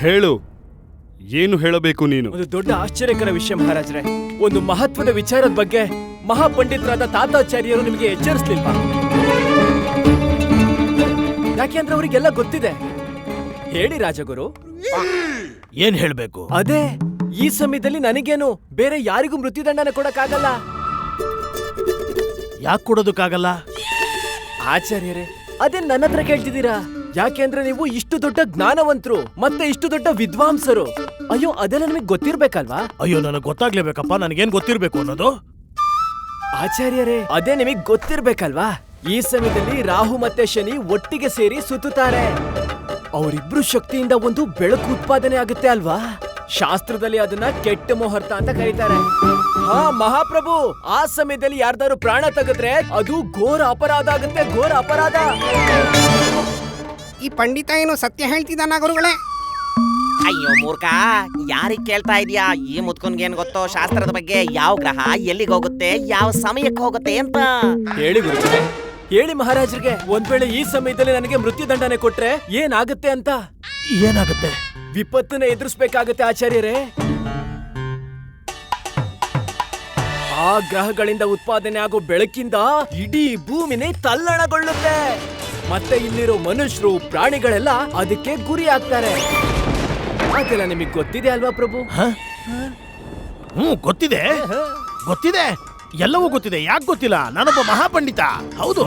ಹೇಳು, ಏನು ಹೇಳಬೇಕು ನೀನು? ಒಂದು ದೊಡ್ಡ ಆಶ್ಚರ್ಯಕರ ವಿಷಯ ಮಹಾರಾಜ್ರೆ. ಒಂದು ಮಹತ್ವದ ವಿಚಾರದ ಬಗ್ಗೆ ಮಹಾಪಂಡಿತರಾದ ತಾತಾಚಾರ್ಯರು ನಿಮಗೆ ಎಚ್ಚರಿಸಲಿಲ್ವಾ? ಯಾಕೆಂದ್ರೆ ಅವರಿಗೆಲ್ಲ ಗೊತ್ತಿದೆ. ಹೇಳಿ ರಾಜಗುರು. ಏನ್ ಹೇಳ್ಬೇಕು? ಅದೇ, ಈ ಸಮಯದಲ್ಲಿ ನನಗೇನು ಬೇರೆ ಯಾರಿಗೂ ಮೃತ್ಯುದಂಡನೆ ಕೊಡಕ್ಕಾಗಲ್ಲ. ಯಾಕೆ ಕೊಡೋದಕ್ಕಾಗಲ್ಲ? ಆಚಾರ್ಯರೇ, ಅದೇ ನನ್ನ ಹತ್ರ ಕೇಳ್ತಿದ್ದೀರಾ? ಯಾಕೆಂದ್ರೆ ನೀವು ಇಷ್ಟು ದೊಡ್ಡ ಜ್ಞಾನವಂತರು ಮತ್ತೆ ಇಷ್ಟು ದೊಡ್ಡ ವಿದ್ವಾಂಸರು. ಅಯ್ಯೋ, ಅದೆಲ್ಲ ನಿಮಗೆ ಗೊತ್ತಿರ್ಬೇಕಲ್ವಾ? ಅಯ್ಯೋ, ನನಗೆ ಗೊತ್ತಾಗ್ಲೇಬೇಕಪ್ಪ. ನನಗೇನ್ ಗೊತ್ತಿರ್ಬೇಕು ಅನ್ನೋದು? ಆಚಾರ್ಯರೇ, ಅದೇ ನಿಮಗೆ ಗೊತ್ತಿರ್ಬೇಕಲ್ವಾ? ಈ ಸಮಯದಲ್ಲಿ ರಾಹು ಮತ್ತೆ ಶನಿ ಒಟ್ಟಿಗೆ ಸೇರಿ ಸುತ್ತುತ್ತಾರೆ. ಅವರಿಬ್ರು ಶಕ್ತಿಯಿಂದ ಒಂದು ಬೆಳಕು ಉತ್ಪಾದನೆ ಆಗುತ್ತೆ ಅಲ್ವಾ? ಶಾಸ್ತ್ರದಲ್ಲಿ ಅದನ್ನ ಕೆಟ್ಟ ಮುಹೂರ್ತ ಅಂತ ಕರೀತಾರೆ. ಹಾ ಮಹಾಪ್ರಭು, ಆ ಸಮಯದಲ್ಲಿ ಯಾರ್ದಾರು ಪ್ರಾಣ ತೆಗೆದ್ರೆ ಅದು ಘೋರ ಅಪರಾಧ ಆಗುತ್ತೆ, ಘೋರ ಅಪರಾಧ. ಈ ಪಂಡಿತ ಏನು ಸತ್ಯ ಹೇಳ್ತಿದ್ದಾನ ಗುರುಗಳೇ? ಅಯ್ಯೋ ಮೂರ್ಖ, ಯಾರಿಗ್ ಕೇಳ್ತಾ ಇದೀಯಾ? ಈ ಮುತ್ಕುನ್ಗೇನ್ ಗೊತ್ತೋ ಶಾಸ್ತ್ರದ ಬಗ್ಗೆ? ಯಾವ ಗ್ರಹ ಎಲ್ಲಿಗೆ ಹೋಗುತ್ತೆ, ಯಾವ ಸಮಯಕ್ಕೆ ಹೋಗುತ್ತೆ ಅಂತ? ಹೇಳಿ ಗುರುಗಳೇ, ಹೇಳಿ ಮಹಾರಾಜರಿಗೆ. ಒಂದ್ ವೇಳೆ ಈ ಸಮಯದಲ್ಲಿ ನನಗೆ ಮೃತ್ಯುದಂಡನೆ ಕೊಟ್ರೆ ಏನಾಗುತ್ತೆ ಅಂತ? ಏನಾಗುತ್ತೆ? ವಿಪತ್ತನ್ನ ಎದುರಿಸಬೇಕಾಗತ್ತೆ ಆಚಾರ್ಯರೇ. ಆ ಗ್ರಹಗಳಿಂದ ಉತ್ಪಾದನೆ ಆಗೋ ಬೆಳಕಿಂದ ಇಡೀ ಭೂಮಿನೇ ತಲ್ಲಣಗೊಳ್ಳುತ್ತೆ. ಮತ್ತೆ ಇಲ್ಲಿರೋ ಮನುಷ್ಯರು ಪ್ರಾಣಿಗಳೆಲ್ಲ ಅದಕ್ಕೆ ಗುರಿ ಆಗ್ತಾರೆ. ಅದೆಲ್ಲ ನಿಮಗೆ ಗೊತ್ತಿದೆ ಅಲ್ವಾ ಪ್ರಭು? ಗೊತ್ತಿದೆ, ಗೊತ್ತಿದೆ, ಎಲ್ಲವೂ ಗೊತ್ತಿದೆ. ಯಾಕೆ ಗೊತ್ತಿಲ್ಲ? ನಾನೊಬ್ಬ ಮಹಾಪಂಡಿತ. ಹೌದು.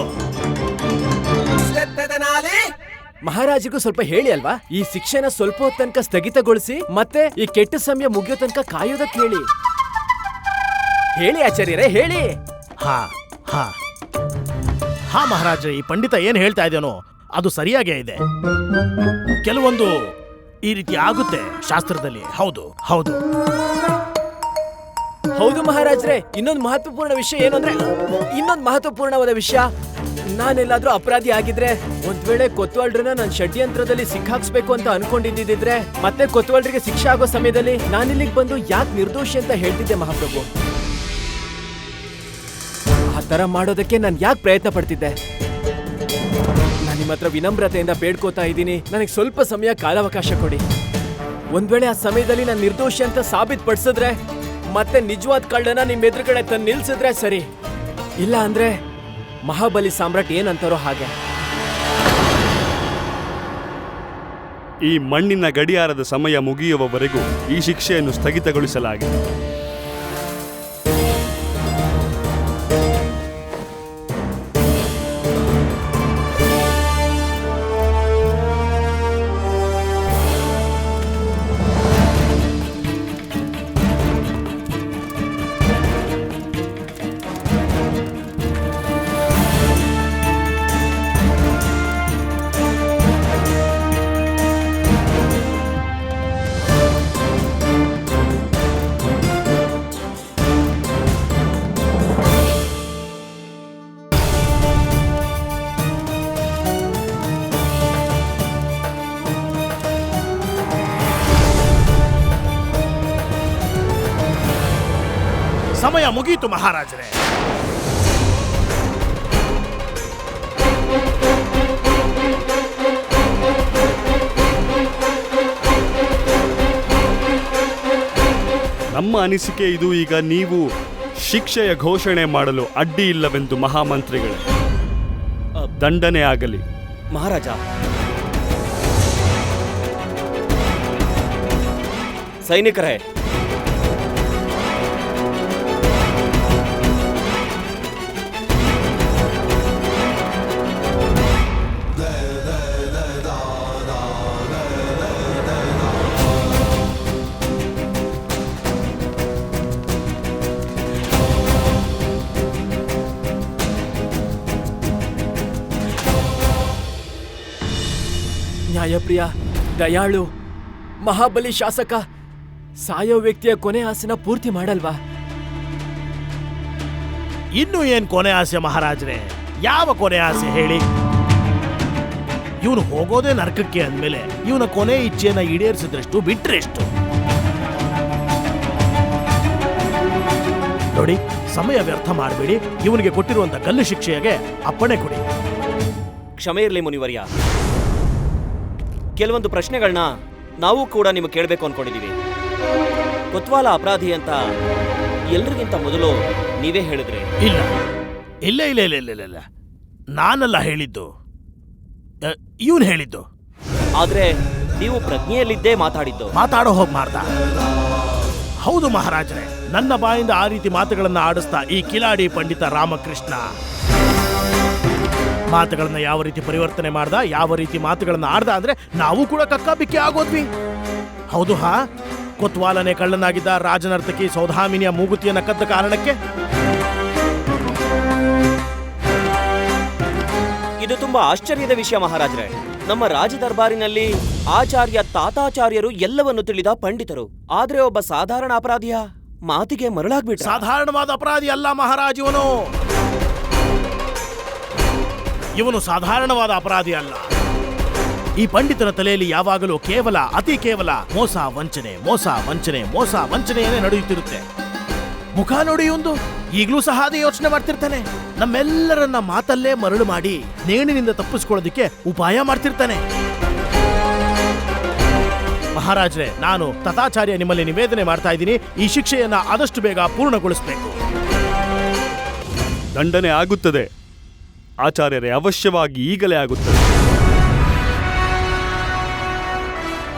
ಮಹಾರಾಜರಿಗೂ ಸ್ವಲ್ಪ ಹೇಳಿ ಅಲ್ವಾ? ಈ ಶಿಕ್ಷೆನ ಸ್ವಲ್ಪ ಹೊತ್ತು ತನಕ ಸ್ಥಗಿತಗೊಳಿಸಿ ಮತ್ತೆ ಈ ಕೆಟ್ಟ ಸಮಯ ಮುಗಿಯೋ ತನಕ ಕಾಯೋದಕ್ಕೆ ಹೇಳಿ. ಹೇಳಿ ಆಚಾರ್ಯರೇ, ಹೇಳಿ. ಹಾ ಹಾ ಹಾ ಮಹಾರಾಜ, ಈ ಪಂಡಿತ ಏನ್ ಹೇಳ್ತಾ ಇದ್ದೇನೋ ಅದು ಸರಿಯಾಗೇ ಇದೆ. ಕೆಲವೊಂದು ಈ ರೀತಿ ಆಗುತ್ತೆ ಶಾಸ್ತ್ರದಲ್ಲಿ. ಹೌದು ಹೌದು ಹೌದು ಮಹಾರಾಜ್ರೆ. ಇನ್ನೊಂದು ಮಹತ್ವಪೂರ್ಣ ವಿಷಯ ಏನು ಅಂದ್ರೆ, ಇನ್ನೊಂದು ಮಹತ್ವಪೂರ್ಣವಾದ ವಿಷಯ, ನಾನೆಲ್ಲಾದ್ರೂ ಅಪರಾಧಿ ಆಗಿದ್ರೆ, ಒಂದ್ ವೇಳೆ ಕೊತ್ವಾಲ್ರನ್ನ ನಾನು ಷಡ್ಯಂತ್ರದಲ್ಲಿ ಸಿಕ್ಕಾಕ್ಸ್ಬೇಕು ಅಂತ ಅನ್ಕೊಂಡಿದ್ದಿದ್ರೆ, ಮತ್ತೆ ಕೊತ್ವಾಲ್ರಿಗೆ ಶಿಕ್ಷೆ ಆಗೋ ಸಮಯದಲ್ಲಿ ನಾನಿಲ್ಲಿಗೆ ಬಂದು ಯಾಕೆ ನಿರ್ದೋಷಿ ಅಂತ ಹೇಳ್ತಿದ್ದೆ ಮಹಾಪ್ರಭು? ಆ ತರ ಮಾಡೋದಕ್ಕೆ ನಾನು ಯಾಕೆ ಪ್ರಯತ್ನ ಪಡ್ತಿದ್ದೆ? ನಾನು ನಿಮ್ಮ ಹತ್ರ ವಿನಮ್ರತೆಯಿಂದ ಬೇಡ್ಕೋತಾ ಇದ್ದೀನಿ, ನನಗೆ ಸ್ವಲ್ಪ ಸಮಯ ಕಾಲಾವಕಾಶ ಕೊಡಿ. ಒಂದ್ ವೇಳೆ ಆ ಸಮಯದಲ್ಲಿ ನಾನು ನಿರ್ದೋಷಿ ಅಂತ ಸಾಬೀತು ಪಡಿಸಿದ್ರೆ, ಮತ್ತೆ ನಿಜವಾದ ಕಳ್ಳನ ನಿಮ್ ಎದುರುಗಡೆ ತಂದು ನಿಲ್ಸಿದ್ರೆ ಸರಿ. ಇಲ್ಲ ಅಂದ್ರೆ ಮಹಾಬಲಿ ಸಾಮ್ರಾಟ್ ಏನಂತಾರೋ ಹಾಗೆ. ಈ ಮಣ್ಣಿನ ಗಡಿಯಾರದ ಸಮಯ ಮುಗಿಯುವವರೆಗೂ ಈ ಶಿಕ್ಷೆಯನ್ನು ಸ್ಥಗಿತಗೊಳಿಸಲಾಗಿದೆ. ಸಮಯ ಮುಗೀತು ಮಹಾರಾಜರೇ. ನಮ್ಮ ಅನಿಸಿಕೆ ಇದು. ಈಗ ನೀವು ಶಿಕ್ಷೆಯ ಘೋಷಣೆ ಮಾಡಲು ಅಡ್ಡಿ ಇಲ್ಲವೆಂದು ಮಹಾಮಂತ್ರಿಗಳೇ. ದಂಡನೆ ಆಗಲಿ. ಮಹಾರಾಜ, ಸೈನಿಕರೇ, ನ್ಯಾಯಪ್ರಿಯ, ದಯಾಳು, ಮಹಾಬಲಿ ಶಾಸಕ ಸಾಯೋ ವ್ಯಕ್ತಿಯ ಕೊನೆ ಆಸೆನ ಪೂರ್ತಿ ಮಾಡಲ್ವಾ? ಇನ್ನು ಏನ್ ಕೊನೆ ಆಸೆ ಮಹಾರಾಜರೇ? ಯಾವ ಕೊನೆ ಆಸೆ ಹೇಳಿ? ಇವನು ಹೋಗೋದೇ ನರಕಕ್ಕೆ ಅಂದ್ಮೇಲೆ ಇವನ ಕೊನೆ ಇಚ್ಛೆಯನ್ನ ಈಡೇರಿಸಿದ್ರೆಷ್ಟು, ಬಿಟ್ರೆಷ್ಟು? ನೋಡಿ, ಸಮಯ ವ್ಯರ್ಥ ಮಾಡಬೇಡಿ. ಇವನಿಗೆ ಕೊಟ್ಟಿರುವಂತ ಗಲ್ಲು ಶಿಕ್ಷೆಗೆ ಅಪ್ಪಣೆ ಕೊಡಿ. ಕ್ಷಮೆ ಇರಲಿ ಮುನಿವರ್ಯ. ಕೆಲವೊಂದು ಪ್ರಶ್ನೆಗಳನ್ನ ನಾವು ಕೂಡ ನಿಮಗೆ ಕೇಳಬೇಕು ಅನ್ಕೊಂಡಿದೀವಿ. ಕೊತ್ವಾಲ ಅಪರಾಧಿ ಅಂತ ಎಲ್ರಿಗಿಂತ ಮೊದಲು ನೀವೇ ಹೇಳಿದ್ರಿ. ಇಲ್ಲ ಇಲ್ಲ ಇಲ್ಲ ಇಲ್ಲ ಇಲ್ಲ ಇಲ್ಲ ನಾನಲ್ಲ ಹೇಳಿದ್ದು, ಇವನು ಹೇಳಿದ್ದು. ಆದ್ರೆ ನೀವು ಪ್ರಜ್ಞೆಯಲ್ಲಿದ್ದೇ ಮಾತಾಡಿದ್ದು. ಮಾತಾಡೋ ಹೋಗಿ ಮಾಡ್ದ. ಹೌದು ಮಹಾರಾಜರೇ, ನನ್ನ ಬಾಯಿಂದ ಆ ರೀತಿ ಮಾತುಗಳನ್ನ ಆಡಿಸ್ತಾ ಈ ಕಿಲಾಡಿ ಪಂಡಿತ ರಾಮಕೃಷ್ಣ ಮಾತುಗಳನ್ನ ಯಾವ ರೀತಿ ಪರಿವರ್ತನೆ ಮಾಡ್ದ, ಯಾವ ರೀತಿ ಮಾತುಗಳನ್ನ ಆಡ್ದ ಅಂದ್ರೆ ನಾವು ಕೂಡ ಕಕ್ಕಾಬಿಕ್ಕಿ ಆಗೋದ್ವಿ. ಹೌದು ಹಾ, ಕೊತ್ವಾಲನೆ ಕಳ್ಳನಾಗಿದ್ದ ರಾಜನರ್ತಕಿ ಸೌಧಾಮಿನಿಯ ಮೂಗುತಿಯನ್ನ ಕದ್ದ ಕಾರಣಕ್ಕೆ. ಇದು ತುಂಬಾ ಆಶ್ಚರ್ಯದ ವಿಷಯ ಮಹಾರಾಜರೇ. ನಮ್ಮ ರಾಜ ದರ್ಬಾರಿನಲ್ಲಿ ಆಚಾರ್ಯ ತಾತಾಚಾರ್ಯರು ಎಲ್ಲವನ್ನು ತಿಳಿದ ಪಂಡಿತರು. ಆದ್ರೆ ಒಬ್ಬ ಸಾಧಾರಣ ಅಪರಾಧಿಯ ಮಾತಿಗೆ ಮರಳಾಗ್ಬಿಟ್ಟ. ಸಾಧಾರಣವಾದ ಅಪರಾಧಿ ಅಲ್ಲ ಮಹಾರಾಜ್ ಇವನು. ಇವನು ಸಾಧಾರಣವಾದ ಅಪರಾಧಿ ಅಲ್ಲ. ಈ ಪಂಡಿತನ ತಲೆಯಲ್ಲಿ ಯಾವಾಗಲೂ ಕೇವಲ ಅತಿ ಕೇವಲ ಮೋಸ ವಂಚನೆ, ಮೋಸ ವಂಚನೆ, ಮೋಸ ವಂಚನೆಯೇ ನಡೆಯುತ್ತಿರುತ್ತೆ. ಮುಖ ನೋಡಿ ಒಂದು ಈಗಲೂ ಸಹ ಅದೇ ಯೋಚನೆ ಮಾಡ್ತಿರ್ತಾನೆ. ನಮ್ಮೆಲ್ಲರನ್ನ ಮಾತಲ್ಲೇ ಮರಳು ಮಾಡಿ ನೇಣಿನಿಂದ ತಪ್ಪಿಸ್ಕೊಳ್ಳೋದಿಕ್ಕೆ ಉಪಾಯ ಮಾಡ್ತಿರ್ತಾನೆ. ಮಹಾರಾಜ್ರೆ, ನಾನು ತಥಾಚಾರ್ಯ ನಿಮ್ಮಲ್ಲಿ ನಿವೇದನೆ ಮಾಡ್ತಾ ಇದ್ದೀನಿ, ಈ ಶಿಕ್ಷೆಯನ್ನ ಆದಷ್ಟು ಬೇಗ ಪೂರ್ಣಗೊಳಿಸಬೇಕು. ದಂಡನೆ ಆಗುತ್ತದೆ ಆಚಾರ್ಯರೇ, ಅವಶ್ಯವಾಗಿ ಈಗಲೇ ಆಗುತ್ತದೆ.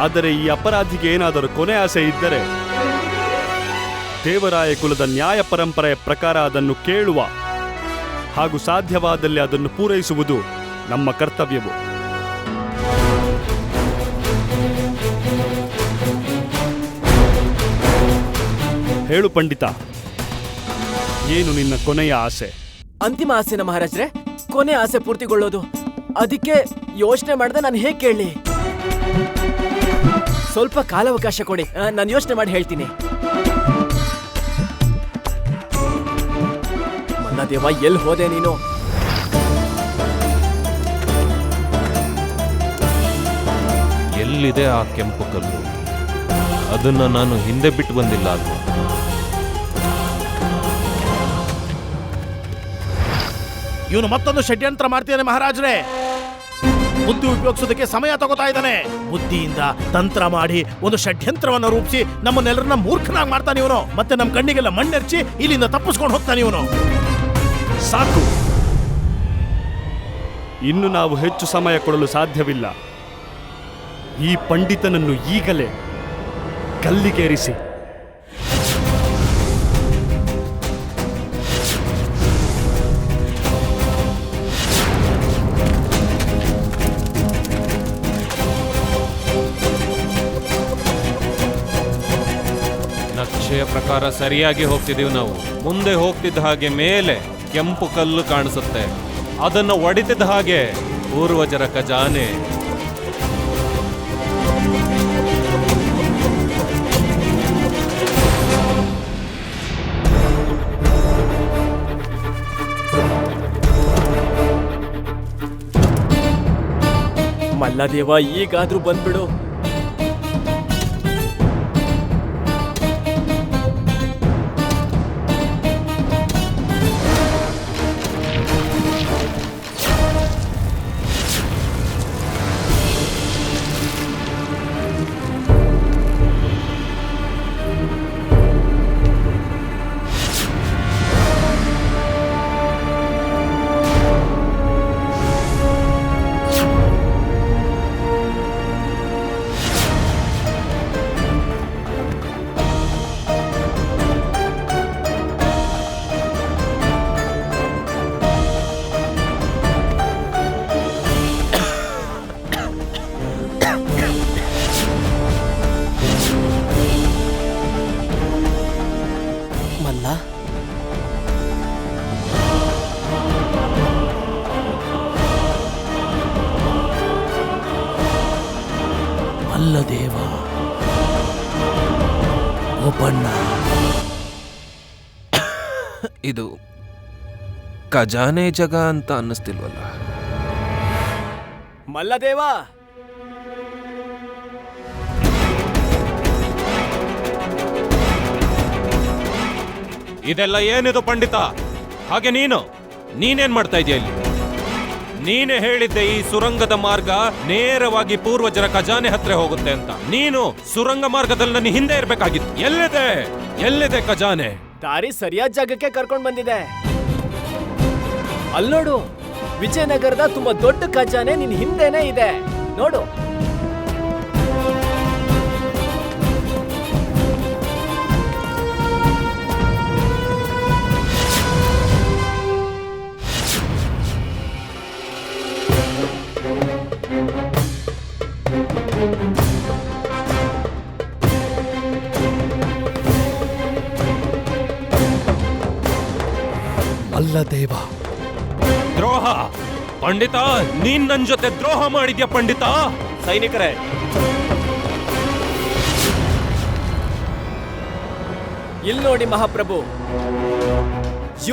ಆದರೆ ಈ ಅಪರಾಧಿಗೆ ಏನಾದರೂ ಕೊನೆ ಆಸೆ ಇದ್ದರೆ ದೇವರಾಯ ಕುಲದ ನ್ಯಾಯ ಪರಂಪರೆಯ ಪ್ರಕಾರ ಅದನ್ನು ಕೇಳುವ ಹಾಗೂ ಸಾಧ್ಯವಾದಲ್ಲಿ ಅದನ್ನು ಪೂರೈಸುವುದು ನಮ್ಮ ಕರ್ತವ್ಯವು. ಹೇಳು ಪಂಡಿತ, ಏನು ನಿನ್ನ ಕೊನೆಯ ಆಸೆ? ಅಂತಿಮ ಆಸೆನ ಮಹಾರಾಜ್ರೆ, ಕೊನೆ ಆಸೆ ಪೂರ್ತಿಗೊಳ್ಳೋದು. ಅದಕ್ಕೆ ಯೋಚನೆ ಮಾಡದೆ ನಾನು ಹೇಗೆ ಕೇಳಲಿ? ಸ್ವಲ್ಪ ಕಾಲಾವಕಾಶ ಕೊಡಿ, ನಾನು ಯೋಚನೆ ಮಾಡಿ ಹೇಳ್ತೀನಿ. ಮಲ್ಲದೇವ, ಎಲ್ಲಿ ಹೋದೆ ನೀನು? ಎಲ್ಲಿದೆ ಆ ಕೆಂಪು ಕಲ್ಲು? ಅದನ್ನ ನಾನು ಹಿಂದೆ ಬಿಟ್ಟು ಬಂದಿಲ್ಲ ಅಲ್ವಾ? ಇವನು ಮತ್ತೊಂದು ಷಡ್ಯಂತ್ರ ಮಾಡ್ತಿದ್ದಾನೆ ಮಹಾರಾಜ್ರೆ. ಬುದ್ಧಿ ಉಪಯೋಗಿಸೋದಕ್ಕೆ ಸಮಯ ತಗೋತಾ ಇದ್ದಾನೆ. ಬುದ್ಧಿಯಿಂದ ತಂತ್ರ ಮಾಡಿ ಒಂದು ಷಡ್ಯಂತ್ರವನ್ನು ರೂಪಿಸಿ ನಮ್ಮನ್ನೆಲ್ಲರನ್ನ ಮೂರ್ಖನಾಗಿ ಮಾಡ್ತಾನೆ ಇವನು. ಮತ್ತೆ ನಮ್ಮ ಕಣ್ಣಿಗೆಲ್ಲ ಮಣ್ಣೆರ್ಚಿ ಇಲ್ಲಿಂದ ತಪ್ಪಿಸ್ಕೊಂಡು ಹೋಗ್ತಾನೆ ಇವನು. ಸಾಕು, ಇನ್ನು ನಾವು ಹೆಚ್ಚು ಸಮಯ ಕೊಡಲು ಸಾಧ್ಯವಿಲ್ಲ. ಈ ಪಂಡಿತನನ್ನು ಈಗಲೇ ಗಲ್ಲಿಗೇರಿಸಿ. ನಕ್ಷೆಯ ಪ್ರಕಾರ ಸರಿಯಾಗಿ ಹೋಗ್ತಿದೀವಿ ನಾವು. ಮುಂದೆ ಹೋಗ್ತಿದ್ದ ಹಾಗೆ ಮೇಲೆ ಕೆಂಪು ಕಲ್ಲು ಕಾಣಿಸುತ್ತೆ. ಅದನ್ನು ಒಡಿತಿದ್ದ ಹಾಗೆ ಪೂರ್ವಜರ ಖಜಾನೆ. ಮಲ್ಲದೇವ, ಈಗಾದ್ರೂ ಬಂದ್ಬಿಡು. ಮಲ್ಲದೇವ, ಒಬ್ಬಣ್ಣ. ಇದು ಖಜಾನೆ ಜಗ ಅಂತ ಅನ್ನಿಸ್ತಿಲ್ವಲ್ಲ? ಮಲ್ಲದೇವ, ಇದೆಲ್ಲ ಏನಿದು ಪಂಡಿತ? ಹಾಗೆ ನೀನೇನ್ ಮಾಡ್ತಾ ಇದೀಯ ಇಲ್ಲಿ? ನೀನೇ ಹೇಳಿದ್ದೆ ಈ ಸುರಂಗದ ಮಾರ್ಗ ನೇರವಾಗಿ ಪೂರ್ವಜರ ಖಜಾನೆ ಹತ್ರ ಹೋಗುತ್ತೆ ಅಂತ. ನೀನು ಸುರಂಗ ಮಾರ್ಗದಲ್ಲಿ ನನ್ನ ಹಿಂದೆ ಇರ್ಬೇಕಾಗಿತ್ತು. ಎಲ್ಲಿದೆ ಖಜಾನೆ? ದಾರಿ ಸರಿಯಾದ ಜಾಗಕ್ಕೆ ಕರ್ಕೊಂಡ್ ಬಂದಿದೆ. ಅಲ್ನೋಡು, ವಿಜಯನಗರದ ತುಂಬಾ ದೊಡ್ಡ ಖಜಾನೆ ನಿನ್ ಹಿಂದೆನೆ ಇದೆ ನೋಡು. ಮಲ್ಲದೇವ, ದ್ರೋಹ! ಪಂಡಿತ, ನೀನ್ ನನ್ ಜೊತೆ ದ್ರೋಹ ಮಾಡಿದ್ಯಾ ಪಂಡಿತ. ಸೈನಿಕರೇ, ಇಲ್ಲಿ ನೋಡಿ ಮಹಾಪ್ರಭು,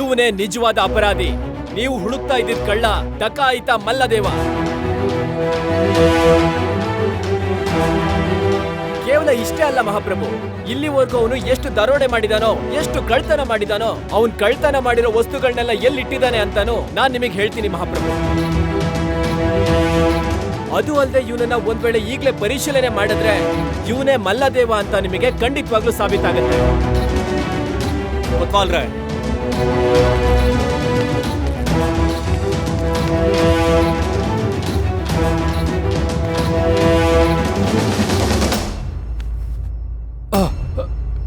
ಇವನೇ ನಿಜವಾದ ಅಪರಾಧಿ. ನೀವು ಹುಡುಕ್ತಾ ಇದ್ದಿದ್ ಕಳ್ಳ ಡಕಾಯಿತ ಮಲ್ಲದೇವ. ಕೇವಲ ಇಷ್ಟೇ ಅಲ್ಲ ಮಹಾಪ್ರಭು, ಇಲ್ಲಿವರೆಗೂ ಅವನು ಎಷ್ಟು ದರೋಡೆ ಮಾಡಿದಾನೋ, ಎಷ್ಟು ಕಳ್ತನ ಮಾಡಿದಾನೋ, ಅವನ್ ಕಳ್ತನ ಮಾಡಿರೋ ವಸ್ತುಗಳನ್ನೆಲ್ಲ ಎಲ್ಲಿಟ್ಟಿದ್ದಾನೆ ಅಂತಾನು ನಾನ್ ನಿಮಗೆ ಹೇಳ್ತೀನಿ ಮಹಾಪ್ರಭು. ಅದು ಅಲ್ಲದೆ ಇವನನ್ನ ಒಂದ್ ವೇಳೆ ಈಗ್ಲೇ ಪರಿಶೀಲನೆ ಮಾಡಿದ್ರೆ ಇವನೇ ಮಲ್ಲದೇವ ಅಂತ ನಿಮಗೆ ಖಂಡಿತವಾಗ್ಲೂ ಸಾಬೀತಾಗುತ್ತೆ. ಕೊತ್ವಾಲ್ರೆ,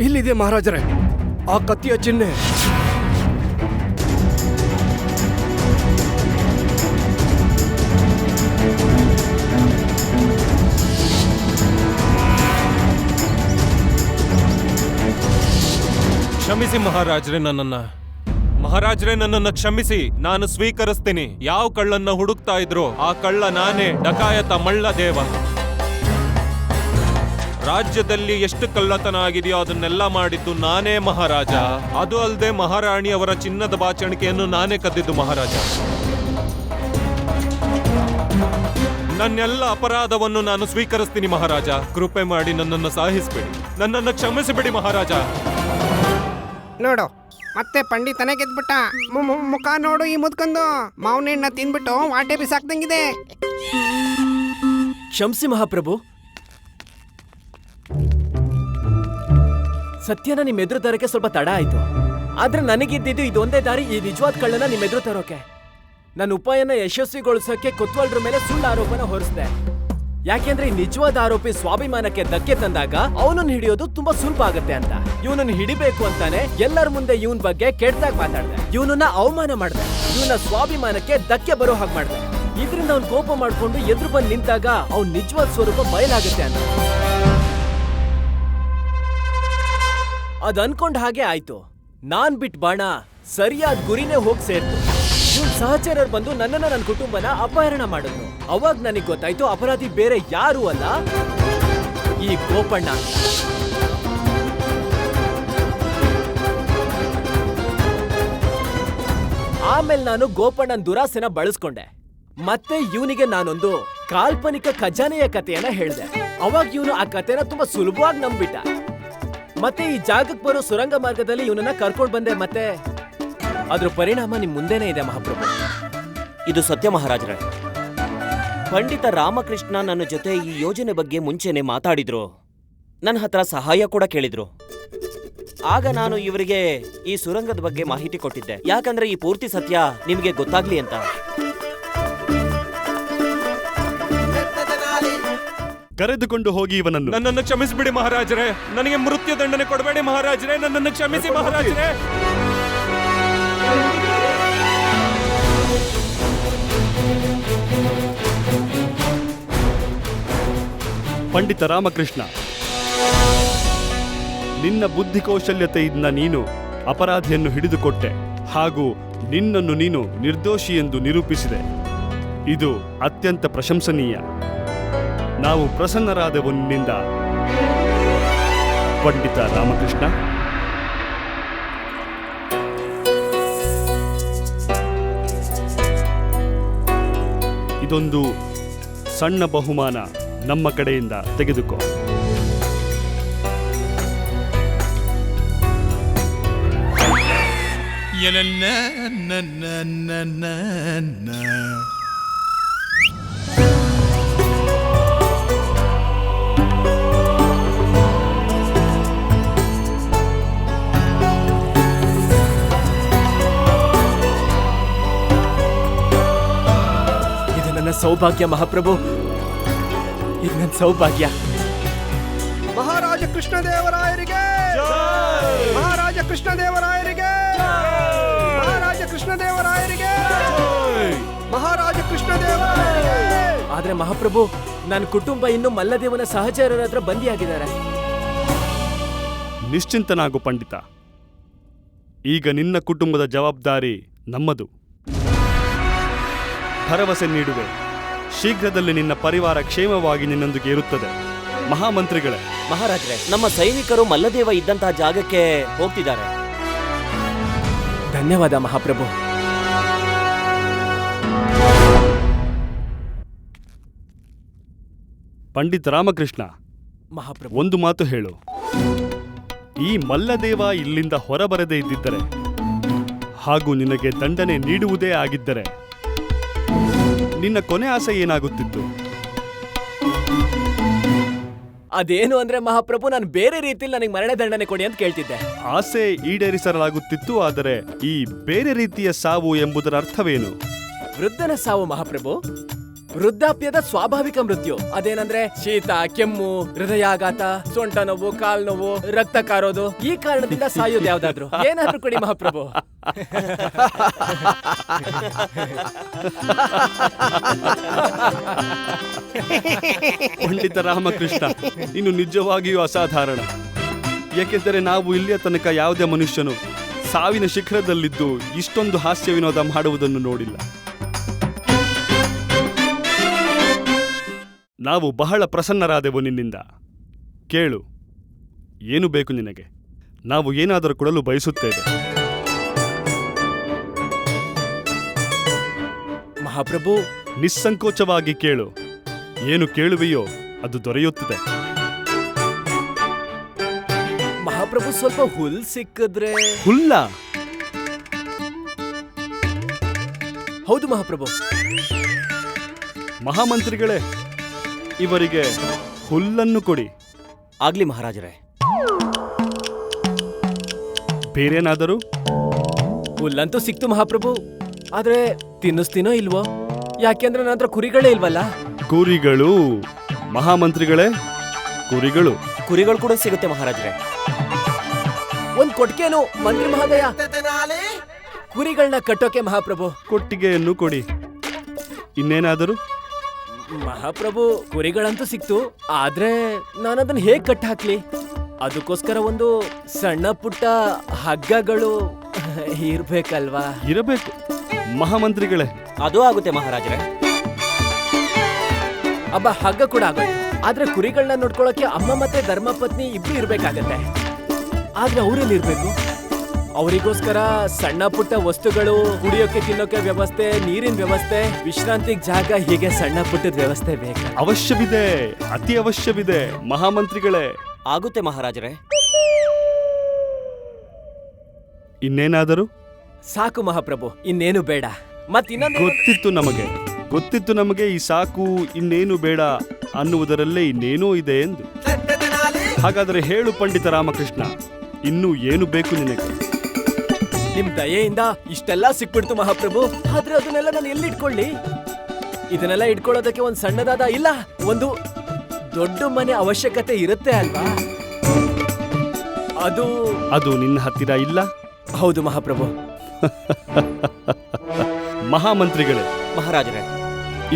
ಇಲ್ಲಿದೆ ಮಹಾರಾಜರೇ ಆ ಕತ್ತಿಯ ಚಿಹ್ನೆ. ಕ್ಷಮಿಸಿ ಮಹಾರಾಜ್ರೆ ನನ್ನನ್ನ ಕ್ಷಮಿಸಿ. ನಾನು ಸ್ವೀಕರಿಸ್ತೀನಿ. ಯಾವ ಕಳ್ಳನ್ನ ಹುಡುಕ್ತಾ ಇದ್ರು ಆ ಕಳ್ಳ ನಾನೇ, ಡಕಾಯತ ಮಲ್ಲದೇವ. ರಾಜ್ಯದಲ್ಲಿ ಎಷ್ಟು ಕಳ್ಳತನ ಆಗಿದೆಯೋ ಅದನ್ನೆಲ್ಲ ಮಾಡಿದ್ದು ನಾನೇ ಮಹಾರಾಜ. ಅದು ಅಲ್ಲದೆ ಮಹಾರಾಣಿ ಅವರ ಚಿನ್ನದ ಬಾಚಣಿಕೆಯನ್ನು ನಾನೇ ಕದ್ದಿದ್ದು ಮಹಾರಾಜ. ನನ್ನೆಲ್ಲ ಅಪರಾಧವನ್ನು ನಾನು ಸ್ವೀಕರಿಸ್ತೀನಿ ಮಹಾರಾಜ. ಕೃಪೆ ಮಾಡಿ ನನ್ನನ್ನು ಸಾಹಿಸಬೇಡಿ, ನನ್ನನ್ನು ಕ್ಷಮಿಸಿಬಿಡಿ ಮಹಾರಾಜ. ನೋಡು, ಮತ್ತೆ ಪಂಡಿತನೇ ಗೆದ್ಬಿಟ್ಟ. ಮುಖ ನೋಡು ಈ ಮುದ್ಕಂದು. ಮಾವಿನ ಹಣ್ಣ ತಿನ್ಬಿಟ್ಟು ವಾಟೆ ಬಿಸಾಕ್ದಂಗಿದೆ. ಕ್ಷಮಿಸಿ ಮಹಾಪ್ರಭು. ಸತ್ಯನ ನಿಮ್ ಎದುರು ತರಕ್ಕೆ ಸ್ವಲ್ಪ ತಡ ಆಯ್ತು. ಆದ್ರೆ ನನಗಿದ್ದಿದ್ದು ಇದೊಂದೇ ದಾರಿ, ಈ ನಿಜವಾದ ಕಳ್ಳನ ನಿಮ್ ಎದುರು ತರೋಕೆ. ನನ್ನ ಉಪಾಯನ ಯಶಸ್ವಿಗೊಳಿಸೋಕೆ ಕೊತ್ವಾಲ್ರ ಮೇಲೆ ಸುಳ್ಳು ಆರೋಪನ ಹೊರಿಸಿದೆ. ಯಾಕೆಂದ್ರೆ ಈ ನಿಜವಾದ ಆರೋಪಿ ಸ್ವಾಭಿಮಾನಕ್ಕೆ ಧಕ್ಕೆ ತಂದಾಗ ಅವನನ್ನು ಹಿಡಿಯೋದು ತುಂಬಾ ಸುಲಭ ಆಗತ್ತೆ ಅಂತ. ಇವನನ್ನು ಹಿಡಿಬೇಕು ಅಂತಾನೆ ಎಲ್ಲರ ಮುಂದೆ ಇವನ್ ಬಗ್ಗೆ ಕೆಟ್ಟದಾಗ ಮಾತಾಡ್ದೆ, ಇವನನ್ನ ಅವಮಾನ ಮಾಡ್ದೆ, ಇವನ ಸ್ವಾಭಿಮಾನಕ್ಕೆ ಧಕ್ಕೆ ಬರೋ ಹಾಗೆ ಮಾಡ್ದೆ. ಇದರಿಂದ ಅವ್ನ್ ಕೋಪ ಮಾಡ್ಕೊಂಡು ಎದುರು ಬಂದು ನಿಂತಾಗ ಅವ್ನ್ ನಿಜವಾದ ಸ್ವರೂಪ ಬಯಲಾಗುತ್ತೆ ಅಂತ. ಅದ್ ಅನ್ಕೊಂಡ್ ಹಾಗೆ ಆಯ್ತು. ನಾನ್ ಬಿಟ್ ಬಾಣ ಸರಿಯಾದ ಗುರಿನೇ ಹೋಗಿ ಸೇರ್ತು. ಇವ್ನ ಸಹಚರರು ಬಂದು ನನ್ನನ್ನ ನನ್ನ ಕುಟುಂಬನ ಅಪಹರಣ ಮಾಡಿದ್ರು. ಅವಾಗ ನನಗ್ ಗೊತ್ತಾಯ್ತು ಅಪರಾಧಿ ಬೇರೆ ಯಾರು ಅಲ್ಲ, ಈ ಗೋಪಣ್ಣ. ಆಮೇಲೆ ನಾನು ಗೋಪಣ್ಣನ್ ದುರಾಸೆನ ಬಳಸ್ಕೊಂಡೆ. ಮತ್ತೆ ಇವನಿಗೆ ನಾನೊಂದು ಕಾಲ್ಪನಿಕ ಖಜಾನೆಯ ಕಥೆಯನ್ನ ಹೇಳ್ದೆ. ಅವಾಗ ಇವನು ಆ ಕಥೆನ ತುಂಬಾ ಸುಲಭವಾಗಿ ನಂಬಿಟ್ಟ. ಮತ್ತೆ ಈ ಜಾಗಕ್ಕೆ ಬರೋ ಸುರಂಗ ಮಾರ್ಗದಲ್ಲಿ ಇವನನ್ನ ಕರ್ಕೊಂಡ್ ಬಂದೆ. ಮತ್ತೆ ಅದ್ರ ಪರಿಣಾಮ ನಿಮ್ ಮುಂದೆನೇ ಇದೆ ಮಹಾಪ್ರಭು. ಇದು ಸತ್ಯ ಮಹಾರಾಜರೇ. ಪಂಡಿತ ರಾಮಕೃಷ್ಣ ನನ್ನ ಜೊತೆ ಈ ಯೋಜನೆ ಬಗ್ಗೆ ಮುಂಚೆನೆ ಮಾತಾಡಿದ್ರು. ನನ್ನ ಹತ್ರ ಸಹಾಯ ಕೂಡ ಕೇಳಿದ್ರು. ಆಗ ನಾನು ಇವರಿಗೆ ಈ ಸುರಂಗದ ಬಗ್ಗೆ ಮಾಹಿತಿ ಕೊಟ್ಟಿದ್ದೆ. ಯಾಕಂದ್ರೆ ಈ ಪೂರ್ತಿ ಸತ್ಯ ನಿಮಗೆ ಗೊತ್ತಾಗ್ಲಿ ಅಂತ. ಕರೆದುಕೊಂಡು ಹೋಗಿ ಇವನನ್ನು. ನನ್ನನ್ನು ಕ್ಷಮಿಸಿಬಿಡಿ ಮಹಾರಾಜರೇ. ನನಗೆ ಮೃತ್ಯು ದಂಡನೆ ಕೊಡಬೇಡಿ ಮಹಾರಾಜರೇ. ನನ್ನನ್ನು ಕ್ಷಮಿಸಿ ಮಹಾರಾಜರೇ. ಪಂಡಿತ ರಾಮಕೃಷ್ಣ, ನಿನ್ನ ಬುದ್ಧಿ ಕೌಶಲ್ಯತೆಯಿಂದ ನೀನು ಅಪರಾಧಿಯನ್ನು ಹಿಡಿದುಕೊಟ್ಟೆ ಹಾಗೂ ನಿನ್ನನ್ನು ನೀನು ನಿರ್ದೋಷಿ ಎಂದು ನಿರೂಪಿಸಿದೆ. ಇದು ಅತ್ಯಂತ ಪ್ರಶಂಸನೀಯ. ನಾವು ಪ್ರಸನ್ನರಾದೆವು ನಿನ್ನಿಂದ ಪಂಡಿತ ರಾಮಕೃಷ್ಣ. ಇದೊಂದು ಸಣ್ಣ ಬಹುಮಾನ ನಮ್ಮ ಕಡೆಯಿಂದ ತೆಗೆದುಕೋ. ಸೌಭಾಗ್ಯ ಮಹಾಪ್ರಭು, ಇದು ನನ್ನ ಸೌಭಾಗ್ಯ. ಮಹಾರಾಜ ಕೃಷ್ಣದೇವರಾಯರಿಗೆ, ಮಹಾರಾಜ ಕೃಷ್ಣದೇವರಾಯರಿಗೆ, ಮಹಾರಾಜ ಕೃಷ್ಣದೇವರಾಯರಿಗೆ, ಮಹಾರಾಜ ಕೃಷ್ಣದೇವರಾಯರಿಗೆ. ಆದ್ರೆ ಮಹಾಪ್ರಭು, ನನ್ನ ಕುಟುಂಬ ಇನ್ನು ಮಲ್ಲದೇವನ ಸಹಚರರ ಹತ್ರ ಬಂದಿಯಾಗಿದ್ದಾರೆ. ನಿಶ್ಚಿಂತನಾಗು ಪಂಡಿತ. ಈಗ ನಿನ್ನ ಕುಟುಂಬದ ಜವಾಬ್ದಾರಿ ನಮ್ಮದು. ಭರವಸೆ ನೀಡುವೆ, ಶೀಘ್ರದಲ್ಲಿ ನಿನ್ನ ಪರಿವಾರ ಕ್ಷೇಮವಾಗಿ ನಿನ್ನೊಂದಿಗೆ ಇರುತ್ತದೆ. ಮಹಾಮಂತ್ರಿಗಳೇ, ಮಹಾರಾಜ್ರೆ, ನಮ್ಮ ಸೈನಿಕರು ಮಲ್ಲದೇವ ಇದ್ದಂತಹ ಜಾಗಕ್ಕೆ ಹೋಗ್ತಿದ್ದಾರೆ. ಧನ್ಯವಾದ ಮಹಾಪ್ರಭು. ಪಂಡಿತ ರಾಮಕೃಷ್ಣ, ಮಹಾಪ್ರಭು, ಒಂದು ಮಾತು ಹೇಳು. ಈ ಮಲ್ಲದೇವ ಇಲ್ಲಿಂದ ಹೊರಬರದೇ ಇದ್ದಿದ್ದರೆ ಹಾಗೂ ನಿನಗೆ ದಂಡನೆ ನೀಡುವುದೇ ಆಗಿದ್ದರೆ ನಿನ್ನ ಕೊನೆ ಆಸೆ ಏನಾಗುತ್ತಿತ್ತು? ಅದೇನು ಅಂದ್ರೆ ಮಹಾಪ್ರಭು, ನಾನು ಬೇರೆ ರೀತಿಯಲ್ಲಿ ನನಗೆ ಮರಣದಂಡನೆ ಕೊಡಿ ಅಂತ ಕೇಳ್ತಿದ್ದೆ. ಆಸೆ ಈಡೇರಿಸಲಾಗುತ್ತಿತ್ತು, ಆದರೆ ಈ ಬೇರೆ ರೀತಿಯ ಸಾವು ಎಂಬುದರ ಅರ್ಥವೇನು? ವೃದ್ಧನ ಸಾವು ಮಹಾಪ್ರಭು, ವೃದ್ಧಾಪ್ಯದ ಸ್ವಾಭಾವಿಕ ಮೃತ್ಯು. ಅದೇನಂದ್ರೆ ಶೀತ, ಕೆಮ್ಮು, ಹೃದಯಾಘಾತ, ಸೊಂಟ ನೋವು, ಕಾಲ್ ನೋವು, ರಕ್ತ ಕಾರೋದು, ಈ ಕಾರಣದಿಂದ ಸಾಯೋದು ಯಾವ್ದಾದ್ರು ಏನಾದ್ರೂ ಕೊಡಿ ಮಹಾಪ್ರಭು. ಪಂಡಿತ ರಾಮಕೃಷ್ಣ, ಇನ್ನು ನಿಜವಾಗಿಯೂ ಅಸಾಧಾರಣ. ಏಕೆಂದರೆ ನಾವು ಇಲ್ಲಿಯ ತನಕ ಯಾವುದೇ ಮನುಷ್ಯನು ಸಾವಿನ ಶಿಖರದಲ್ಲಿದ್ದು ಇಷ್ಟೊಂದು ಹಾಸ್ಯ ವಿನೋದ ಮಾಡುವುದನ್ನು ನೋಡಿಲ್ಲ. ನಾವು ಬಹಳ ಪ್ರಸನ್ನರಾದೆವು ನಿನ್ನಿಂದ. ಕೇಳು, ಏನು ಬೇಕು ನಿನಗೆ? ನಾವು ಏನಾದರೂ ಕೊಡಲು ಬಯಸುತ್ತೇವೆ. ಮಹಾಪ್ರಭು, ನಿಸ್ಸಂಕೋಚವಾಗಿ ಕೇಳು. ಏನು ಕೇಳುವೆಯೋ ಅದು ದೊರೆಯುತ್ತದೆ. ಮಹಾಪ್ರಭು, ಸ್ವಲ್ಪ ಹುಲ್ ಸಿಕ್ಕಿದ್ರೆ. ಹುಲ್ಲ? ಹೌದು ಮಹಾಪ್ರಭು. ಮಹಾಮಂತ್ರಿಗಳೇ, ಇವರಿಗೆ ಹುಲ್ಲನ್ನು ಕೊಡಿ. ಆಗ್ಲಿ ಮಹಾರಾಜರೇ. ಬೇರೇನಾದರೂ? ಹುಲ್ಲಂತೂ ಸಿಕ್ತು ಮಹಾಪ್ರಭು, ಆದ್ರೆ ತಿನ್ನಿಸ್ತೀನೋ ಇಲ್ವೋ? ಯಾಕೆಂದ್ರೆ ನನ್ನ ಹತ್ರ ಕುರಿಗಳೇ ಇಲ್ವಲ್ಲ. ಕುರಿಗಳು? ಮಹಾಮಂತ್ರಿಗಳೇ, ಕುರಿಗಳು? ಕುರಿಗಳು ಕೂಡ ಸಿಗುತ್ತೆ ಮಹಾರಾಜರೇ. ಒಂದ್ ಕೊಟ್ಕೇನು ಮಂತ್ರಿ ಮಹೋದಯ. ಕುರಿಗಳನ್ನ ಕಟ್ಟೋಕೆ ಮಹಾಪ್ರಭು. ಕೊಟ್ಟಿಗೆಯನ್ನು ಕೊಡಿ. ಇನ್ನೇನಾದರೂ? ಮಹಾಪ್ರಭು, ಕುರಿಗಳಂತೂ ಸಿಕ್ತು, ಆದ್ರೆ ನಾನದನ್ನ ಹೇಗ್ ಕಟ್ಟ ಹಾಕ್ಲಿ? ಅದಕ್ಕೋಸ್ಕರ ಒಂದು ಸಣ್ಣ ಪುಟ್ಟ ಹಗ್ಗಗಳು ಇರ್ಬೇಕಲ್ವಾ? ಇರಬೇಕು ಮಹಾಮಂತ್ರಿಗಳೇ. ಅದು ಆಗುತ್ತೆ ಮಹಾರಾಜರೇ. ಅಬ್ಬ, ಹಗ್ಗ ಕೂಡ ಆಗೋಯ್ತು. ಆದ್ರೆ ಕುರಿಗಳನ್ನ ನೋಡ್ಕೊಳಕ್ಕೆ ಅಮ್ಮ ಮತ್ತೆ ಧರ್ಮಪತ್ನಿ ಇಬ್ರು ಇರ್ಬೇಕಾಗತ್ತೆ. ಆದ್ರೆ ಅವ್ರೆಲ್ಲಿ ಇರ್ಬೇಕು? ಅವರಿಗೋಸ್ಕರ ಸಣ್ಣ ಪುಟ್ಟ ವಸ್ತುಗಳು, ಕುಡಿಯೋಕೆ ತಿನ್ನೋಕೆ ವ್ಯವಸ್ಥೆ, ನೀರಿನ ವ್ಯವಸ್ಥೆ, ವಿಶ್ರಾಂತಿಗೆ ಜಾಗ, ಹೀಗೆ ಸಣ್ಣ ಪುಟ್ಟದ ವ್ಯವಸ್ಥೆ ಬೇಕು. ಅವಶ್ಯವಿದೆ, ಅತಿ ಅವಶ್ಯವಿದೆ ಮಹಾಮಂತ್ರಿಗಳೇ. ಆಗುತ್ತೆ ಮಹಾರಾಜರೇ. ಇನ್ನೇನಾದರೂ? ಸಾಕು ಮಹಾಪ್ರಭು, ಇನ್ನೇನು ಬೇಡ. ಮತ್ತಿನ್ನೊಂದು ಗೊತ್ತಿತ್ತು ನಮಗೆ ಈ ಸಾಕು, ಇನ್ನೇನು ಬೇಡ ಅನ್ನುವುದರಲ್ಲೇ ಇನ್ನೇನೋ ಇದೆ ಎಂದು. ಹಾಗಾದರೆ ಹೇಳು ಪಂಡಿತ ರಾಮಕೃಷ್ಣ, ಇನ್ನೂ ಏನು ಬೇಕು ನಿನಗೆ? ನಿಮ್ ದಯೆಯಿಂದ ಇಷ್ಟೆಲ್ಲ ಸಿಕ್ಬಿಡ್ತು ಮಹಾಪ್ರಭು, ಆದ್ರೆ ಅದನ್ನೆಲ್ಲ ನಾನು ಎಲ್ಲಿ ಇಟ್ಕೊಳ್ಳಿ? ಇದನ್ನೆಲ್ಲ ಇಟ್ಕೊಳ್ಳೋದಕ್ಕೆ ಒಂದು ಸಣ್ಣದಾದ, ಇಲ್ಲ ಒಂದು ದೊಡ್ಡ ಮನೆ ಅವಶ್ಯಕತೆ ಇರುತ್ತೆ ಅಲ್ವಾ? ಅದು ನಿನ್ನ ಹತ್ತಿರ ಇಲ್ಲ? ಹೌದು ಮಹಾಪ್ರಭು. ಮಹಾಮಂತ್ರಿಗಳೇ, ಮಹಾರಾಜರೇ,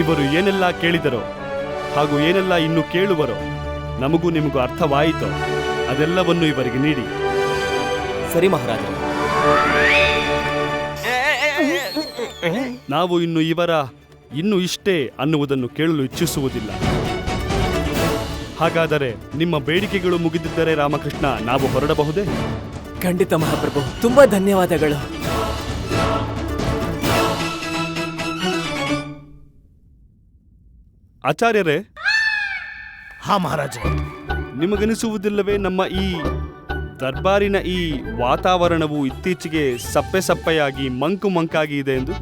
ಇವರು ಏನೆಲ್ಲ ಕೇಳಿದರೋ ಹಾಗೂ ಏನೆಲ್ಲ ಇನ್ನು ಕೇಳುವರೋ ನಮಗೂ ನಿಮಗೂ ಅರ್ಥವಾಯಿತೋ ಅದೆಲ್ಲವನ್ನು ಇವರಿಗೆ ನೀಡಿ. ಸರಿ ಮಹಾರಾಜರೇ. ನಾವು ಇನ್ನು ಇಷ್ಟೇ ಅನ್ನುವುದನ್ನು ಕೇಳಲು ಇಚ್ಛಿಸುವುದಿಲ್ಲ. ಹಾಗಾದರೆ ನಿಮ್ಮ ಬೇಡಿಕೆಗಳು ಮುಗಿದಿದ್ದರೆ ರಾಮಕೃಷ್ಣ, ನಾವು ಹೊರಡಬಹುದೇ? ಖಂಡಿತ ಮಹಾಪ್ರಭು, ತುಂಬಾ ಧನ್ಯವಾದಗಳು. ಆಚಾರ್ಯರೇ. ಹಾ ಮಹಾರಾಜ. ನಿಮಗನಿಸುವುದಿಲ್ಲವೇ ನಮ್ಮ ಈ ದರ್ಬಾರಿನ ಈ ವಾತಾವರಣವು ಇತ್ತೀಚೆಗೆ ಸಪ್ಪೆಯಾಗಿ ಮಂಕಾಗಿ ಇದೆ ಎಂದು?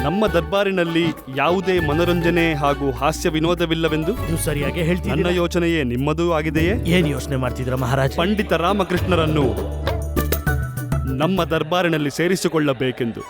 ನಮ್ಮ ದರ್ಬಾರಿನಲ್ಲಿ ಯಾವುದೇ ಮನೋರಂಜನೆ ಹಾಗೂ ಹಾಸ್ಯ ವಿನೋದವಿಲ್ಲವೆಂದು? ನೀವು ಸರಿಯಾಗಿ ಹೇಳ್ತೀರಿ. ನನ್ನ ಯೋಚನೆಯೇ ನಿಮ್ಮದೂ ಆಗಿದೆಯೇ? ಏನ್ ಯೋಚನೆ ಮಾಡ್ತಿದ್ರ ಮಹಾರಾಜ? ಪಂಡಿತ ರಾಮಕೃಷ್ಣರನ್ನು ನಮ್ಮ ದರ್ಬಾರಿನಲ್ಲಿ ಸೇರಿಸಿಕೊಳ್ಳಬೇಕೆಂದು.